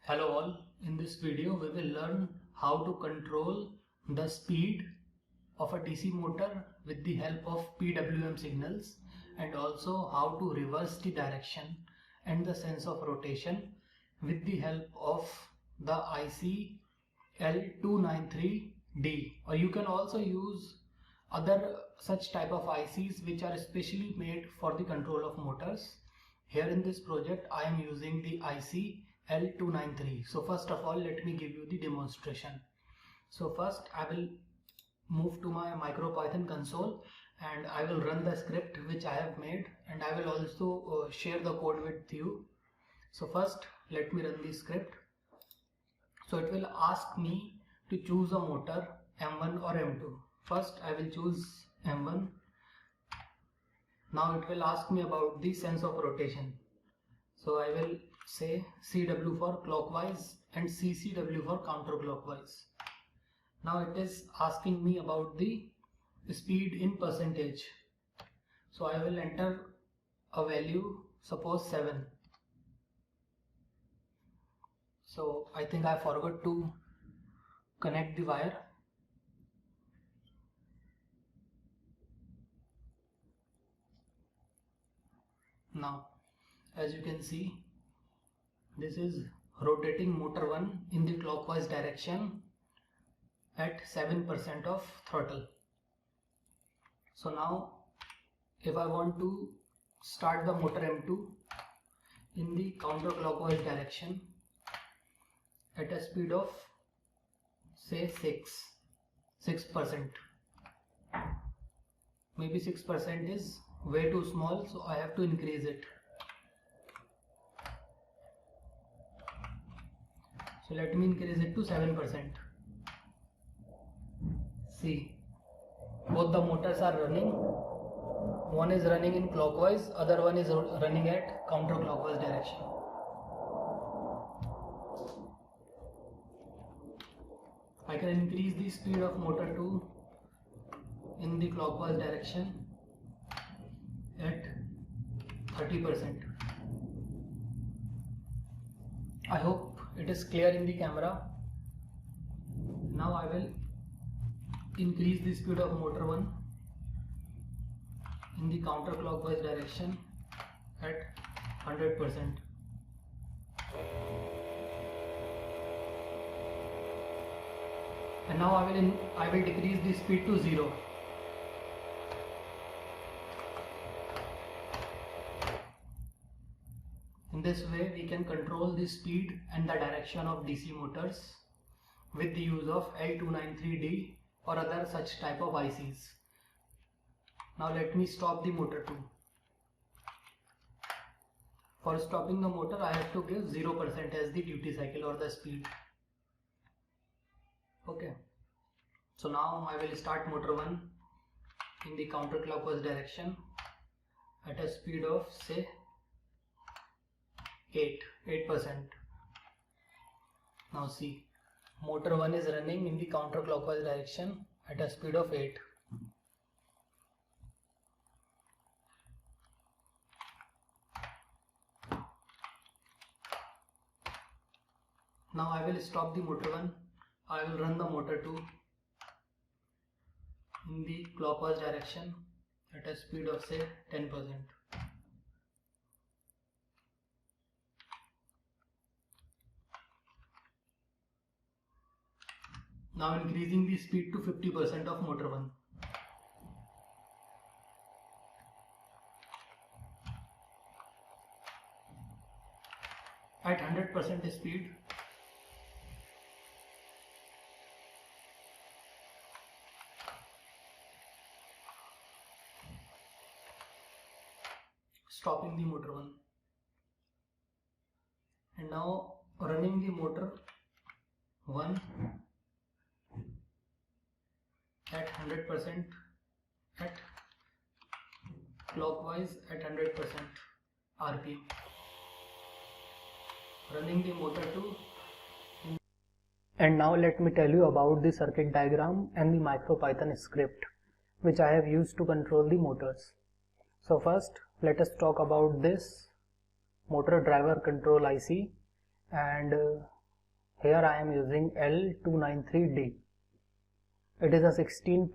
Hello all, in this video we will learn how to control the speed of a DC motor with the help of PWM signals, and also how to reverse the direction and the sense of rotation with the help of the IC L293D, or you can also use other such type of ICs which are specially made for the control of motors. Here in this project I am using the IC L293. So first of all, let me give you the demonstration. So first I will move to my MicroPython console and I will run the script which I have made, and I will also share the code with you. So first let me run the script. So it will ask me to choose a motor, M1 or M2. First I will choose M1. Now it will ask me about the sense of rotation. So I will say CW for clockwise and CCW for counterclockwise. Now it is asking me about the speed in percentage. So I will enter a value, suppose 7. So I think I forgot to connect the wire. Now as you can see, this is rotating motor 1 in the clockwise direction at 7% of throttle. So now if I want to start the motor M2 in the counterclockwise direction at a speed of say 6%. Maybe 6% is way too small, so I have to increase it. So let me increase it to 7%. See, both the motors are running. One is running in clockwise, other one is running at counterclockwise direction. I can increase the speed of motor 2 in the clockwise direction at 30%. I hope it is clear in the camera. Now I will increase the speed of motor 1 in the counterclockwise direction at 100%. And now I will decrease the speed to 0. In this way we can control the speed and the direction of DC motors with the use of L293D or other such type of ICs. Now let me stop the motor 2. For stopping the motor I have to give 0% as the duty cycle or the speed. Okay. So now I will start motor 1 in the counterclockwise direction at a speed of say 8%. Now see, motor 1 is running in the counterclockwise direction at a speed of 8. Now I will stop the motor 1. I will run the motor 2 in the clockwise direction at a speed of say 10%. Now increasing the speed to 50% of motor 1. At 100% speed, stopping the motor 1, and now running the motor 1 at 100% at clockwise at 100% RPM. Running the motor 2. And now let me tell you about the circuit diagram and the MicroPython script which I have used to control the motors. So first let us talk about this motor driver control IC, and Here I am using L293D. It is a 16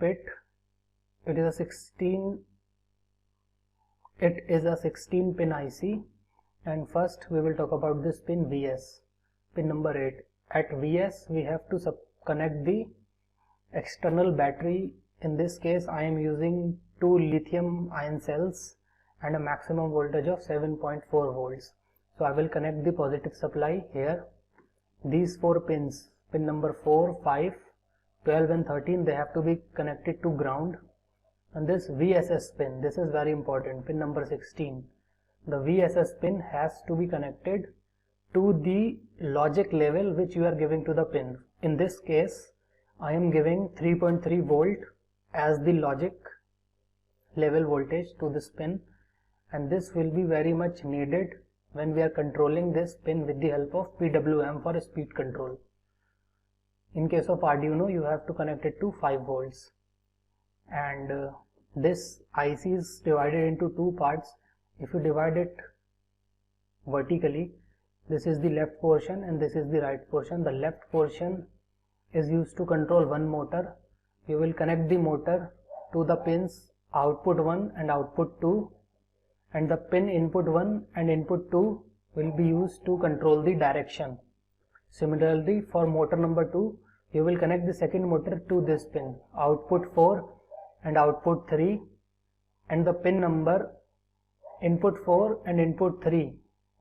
pin IC, and first we will talk about this pin VS, pin number 8. At VS we have to connect the external battery. In this case I am using 2 lithium ion cells and a maximum voltage of 7.4 volts. So I will connect the positive supply here. These 4 pins, pin number 4, 5, 12 and 13, they have to be connected to ground. And this VSS pin, this is very important, pin number 16. The VSS pin has to be connected to the logic level which you are giving to the pin. In this case, I am giving 3.3 volt as the logic level voltage to this pin, and this will be very much needed when we are controlling this pin with the help of PWM for speed control. In case of Arduino, you have to connect it to 5 volts. And this IC is divided into 2 parts. If you divide it vertically, this is the left portion and this is the right portion. The left portion is used to control one motor. You will connect the motor to the pins output 1 and output 2, and the pin input 1 and input 2 will be used to control the direction. Similarly, for motor number 2, you will connect the second motor to this pin, output 4 and output 3, and the pin number input 4 and input 3.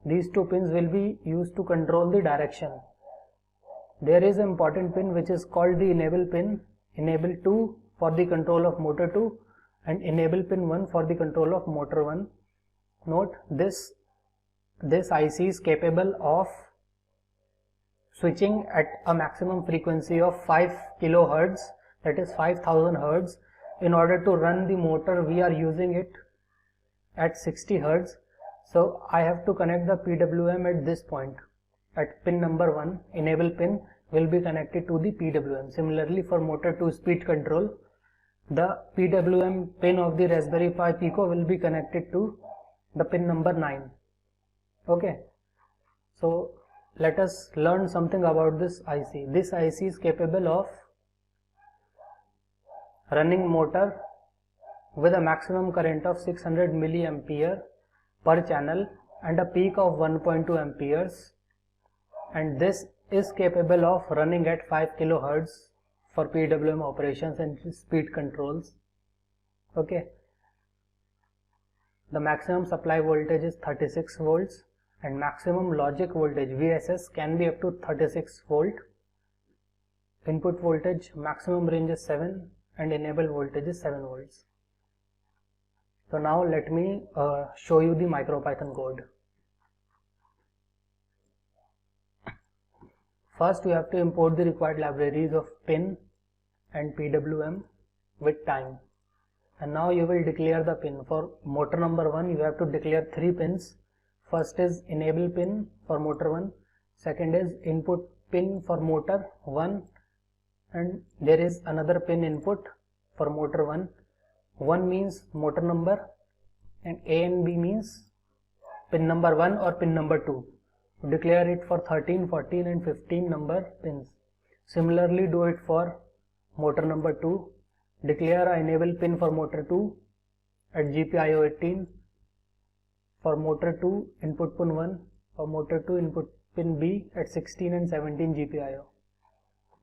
These 2 pins will be used to control the direction. There is an important pin which is called the enable pin, enable 2 for the control of motor 2 and enable pin 1 for the control of motor 1. Note, this IC is capable of switching at a maximum frequency of 5 kHz, that is 5000 Hz. In order to run the motor, we are using it at 60 Hz. So I have to connect the PWM at this point. At pin number 1, enable pin will be connected to the PWM. Similarly, for motor 2 speed control, the PWM pin of the Raspberry Pi Pico will be connected to the pin number 9. Okay, so let us learn something about this IC. This IC is capable of running motor with a maximum current of 600 milliampere per channel and a peak of 1.2 amperes, and this is capable of running at 5 kHz for PWM operations and speed controls. Okay, the maximum supply voltage is 36 volts and maximum logic voltage VSS can be up to 36 volt. Input voltage maximum range is 7 and enable voltage is 7 volts. So now let me show you the MicroPython code. First we have to import the required libraries of pin and PWM with time. And now you will declare the pin. For motor number 1, you have to declare 3 pins. First is enable pin for motor 1, second is input pin for motor 1, and there is another pin input for motor 1. 1 means motor number and A and B means pin number 1 or pin number 2. Declare it for 13, 14 and 15 number pins. Similarly do it for motor number 2. Declare an enable pin for motor 2 at GPIO 18. For motor 2 input pin 1, for motor 2 input pin B at 16 and 17 GPIO.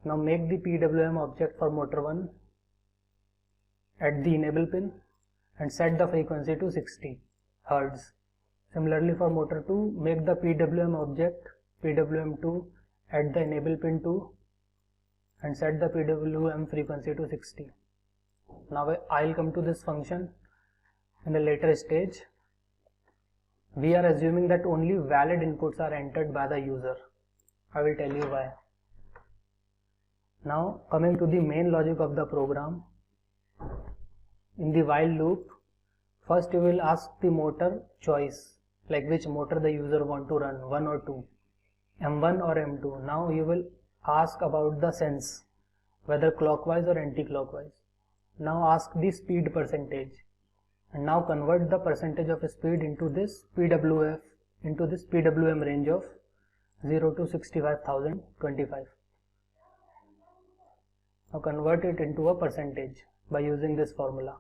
Now make the PWM object for motor 1 at the enable pin and set the frequency to 60 Hz. Similarly for motor 2, make the PWM object PWM2 at the enable pin 2 and set the PWM frequency to 60. Now I will come to this function in a later stage. We are assuming that only valid inputs are entered by the user. I will tell you why. Now coming to the main logic of the program. In the while loop, first you will ask the motor choice, like which motor the user want to run, 1 or 2, M1 or M2. Now you will ask about the sense, whether clockwise or anti-clockwise. Now ask the speed percentage, and now convert the percentage of speed into this PWM range of 0 to 65,025. Now convert it into a percentage by using this formula.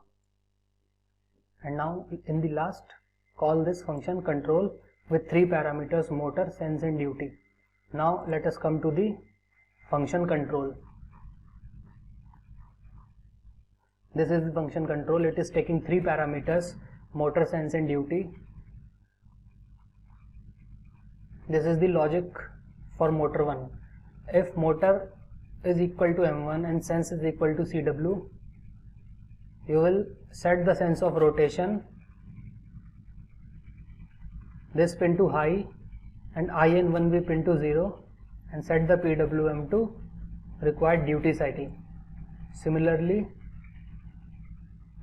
And now in the last, call this function control with 3 parameters: motor, sense and duty. Now let us come to the function control. This is the function control. It is taking 3 parameters: motor, sense and duty. This is the logic for motor 1. If motor is equal to M1 and sense is equal to CW, you will set the sense of rotation, this pin to high and I and 1V pin to 0, and set the PWM to required duty cycle. Similarly,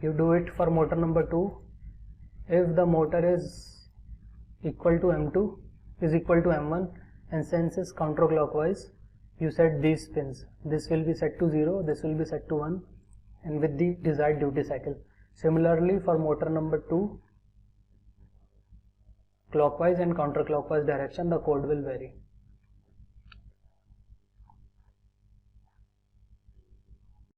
you do it for motor number 2. If the motor is equal to M2 is equal to M1 and sense is counterclockwise, you set these pins. This will be set to 0, this will be set to 1, and with the desired duty cycle. Similarly, for motor number 2, clockwise and counterclockwise direction, the code will vary.